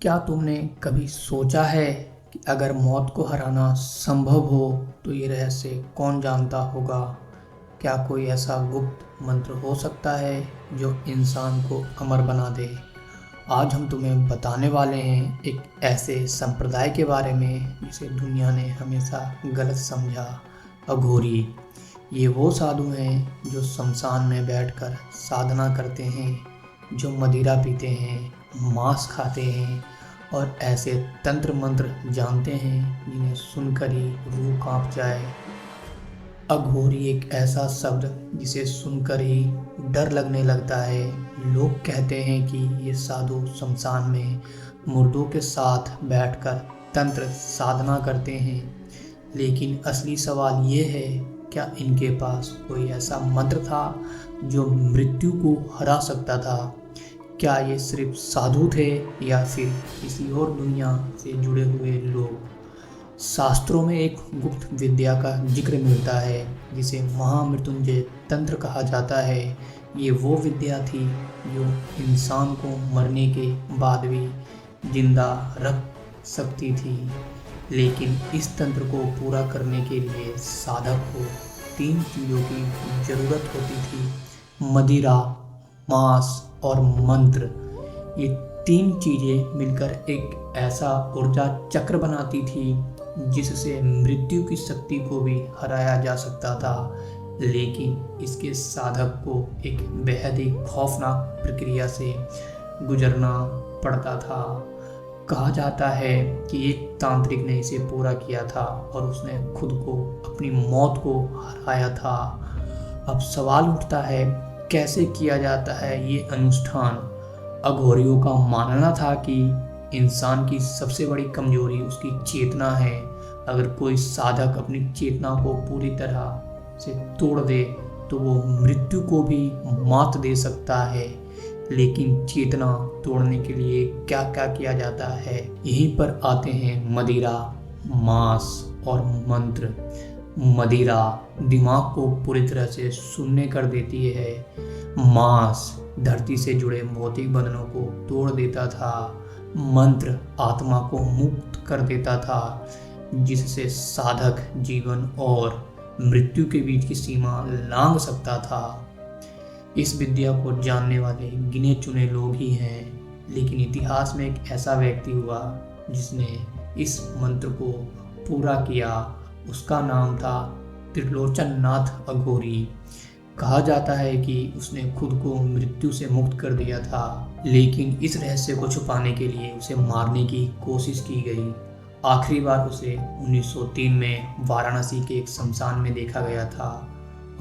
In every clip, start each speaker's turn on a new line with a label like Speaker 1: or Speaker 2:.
Speaker 1: क्या तुमने कभी सोचा है कि अगर मौत को हराना संभव हो तो ये रहस्य कौन जानता होगा? क्या कोई ऐसा गुप्त मंत्र हो सकता है जो इंसान को अमर बना दे? आज हम तुम्हें बताने वाले हैं एक ऐसे संप्रदाय के बारे में जिसे दुनिया ने हमेशा गलत समझा, अघोरी। ये वो साधु हैं जो शमशान में बैठकर साधना करते हैं, जो मदिरा पीते हैं, मांस खाते हैं और ऐसे तंत्र मंत्र जानते हैं जिन्हें सुनकर ही रूह कांप जाए। अघोरी एक ऐसा शब्द जिसे सुनकर ही डर लगने लगता है। लोग कहते हैं कि ये साधु शमशान में मुर्दों के साथ बैठकर तंत्र साधना करते हैं, लेकिन असली सवाल ये है, क्या इनके पास कोई ऐसा मंत्र था जो मृत्यु को हरा सकता था? क्या ये सिर्फ साधु थे या फिर किसी और दुनिया से जुड़े हुए लोग? शास्त्रों में एक गुप्त विद्या का जिक्र मिलता है जिसे महामृत्युंजय तंत्र कहा जाता है। ये वो विद्या थी जो इंसान को मरने के बाद भी जिंदा रख सकती थी, लेकिन इस तंत्र को पूरा करने के लिए साधक को 3 चीज़ों की ज़रूरत होती थी: मदिरा, मांस और मंत्र। ये 3 चीज़ें मिलकर एक ऐसा ऊर्जा चक्र बनाती थी जिससे मृत्यु की शक्ति को भी हराया जा सकता था, लेकिन इसके साधक को एक बेहद ही खौफनाक प्रक्रिया से गुजरना पड़ता था। कहा जाता है कि एक तांत्रिक ने इसे पूरा किया था और उसने खुद को, अपनी मौत को हराया था। अब सवाल उठता है, कैसे किया जाता है ये अनुष्ठान? अघोरियों का मानना था कि इंसान की सबसे बड़ी कमजोरी उसकी चेतना है। अगर कोई साधक अपनी चेतना को पूरी तरह से तोड़ दे तो वो मृत्यु को भी मात दे सकता है। लेकिन चेतना तोड़ने के लिए क्या क्या किया जाता है? यहीं पर आते हैं मदिरा, मांस और मंत्र। मदिरा दिमाग को पूरी तरह से शून्य कर देती है। मांस धरती से जुड़े भौतिक बंधनों को तोड़ देता था। मंत्र आत्मा को मुक्त कर देता था, जिससे साधक जीवन और मृत्यु के बीच की सीमा लांघ सकता था। इस विद्या को जानने वाले गिने चुने लोग ही हैं, लेकिन इतिहास में एक ऐसा व्यक्ति हुआ जिसने इस मंत्र को पूरा किया। उसका नाम था त्रिलोचन नाथ अघोरी। कहा जाता है कि उसने खुद को मृत्यु से मुक्त कर दिया था, लेकिन इस रहस्य को छुपाने के लिए उसे मारने की कोशिश की गई। आखिरी बार उसे 1903 में वाराणसी के एक शमशान में देखा गया था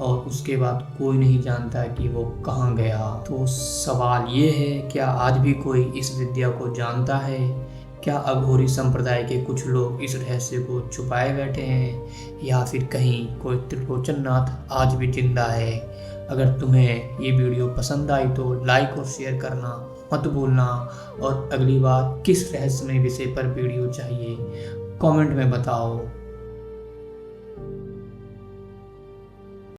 Speaker 1: और उसके बाद कोई नहीं जानता कि वो कहाँ गया। तो सवाल ये है, क्या आज भी कोई इस विद्या को जानता है? क्या अघोरी संप्रदाय के कुछ लोग इस रहस्य को छुपाए बैठे हैं, या फिर कहीं कोई त्रिलोचन नाथ आज भी जिंदा है? अगर तुम्हें ये वीडियो पसंद आई तो लाइक और शेयर करना मत भूलना, और अगली बार किस रहस्यमय विषय पर वीडियो चाहिए कमेंट में बताओ।